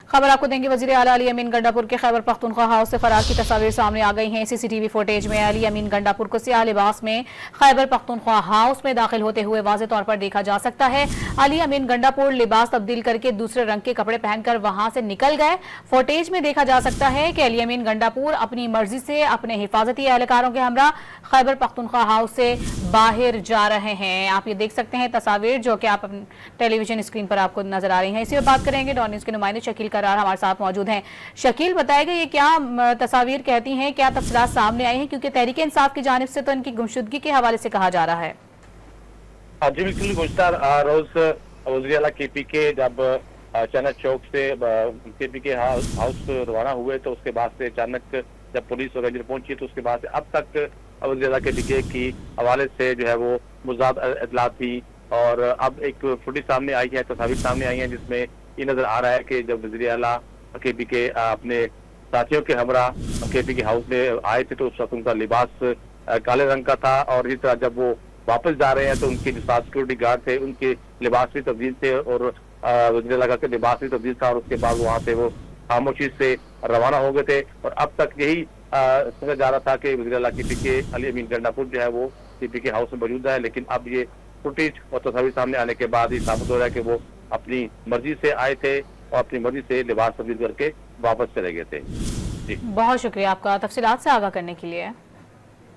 खबर आपको देंगे। वजीर आला अली अमीन गंडापुर के खैबर पख्तूनख्वा हाउस से फरार की तस्वीर सामने आ गई हैं। सीसीटीवी फुटेज में अली अमीन गंडापुर को सियाह लिबास में खैबर पख्तूनख्वा हाउस में दाखिल होते हुए वाज़ेह तौर पर देखा जा सकता है। अली अमीन गंडापुर लिबास तब्दील करके दूसरे रंग के कपड़े पहनकर वहां से निकल गए। फुटेज में देखा जा सकता है कि अली अमीन गंडापुर अपनी मर्जी से अपने हिफाजती एहलकारों के हमरा खैबर पख्तूनख्वा हाउस से बाहर जा रहे हैं। आप ये देख सकते हैं तस्वीर जो कि आप टेलीविजन स्क्रीन पर आपको नजर आ रही हैं। इसी पर बात करेंगे। डॉन न्यूज़ के नुमाइंदे शकील करार हमारे साथ मौजूद हैं। शकील, बताएगा ये क्या तस्वीर कहती हैं, क्या तफसीलात सामने आई हैं, क्योंकि तहरीक इंसाफ की जानिब से तो इनकी गुमशुदगी के हवाले से कहा जा रहा है। जी बिल्कुल, गुज़श्ता रोज वज़ीर आला KP के जब चाणक चौक से KP के हाउस रवाना हुए तो उसके बाद से अचानक जब पुलिस और रेंजर पहुंची तो उसके बाद से अब तक वज़ीर आला KP की हवाले से जो है वो मुज़ाद इत्तलात थी। और अब एक फुटेज सामने आई है, तस्वीर सामने आई है जिसमें ये नजर आ रहा है कि जब वज़ीर आला KP के अपने साथियों के हमरा KP के हाउस में आए थे तो उस वक्त उनका लिबास काले रंग का था। और इसी तरह जब वो वापस जा रहे हैं तो उनके जो साथ सिक्योरिटी गार्ड थे उनके लिबास भी तब्दील थे और वज़ीर आला के लिबास भी तब्दील था। और उसके बाद वहाँ से वो खामोशी से रवाना हो गए थे। और अब तक यही समझा जा रहा था कि वज़ीर आला KP के अली अमीन गंडापुर जो है वो KP के हाउस में मौजूद है। लेकिन अब ये फुटेज और तस्वीर सामने आने के बाद ही साबित हो रहा है कि वो अपनी मर्जी से आए थे और अपनी मर्जी से लिबास तब्दील करके वापस चले गए थे। जी, बहुत शुक्रिया आपका तफसीलात से आगाह करने के लिए।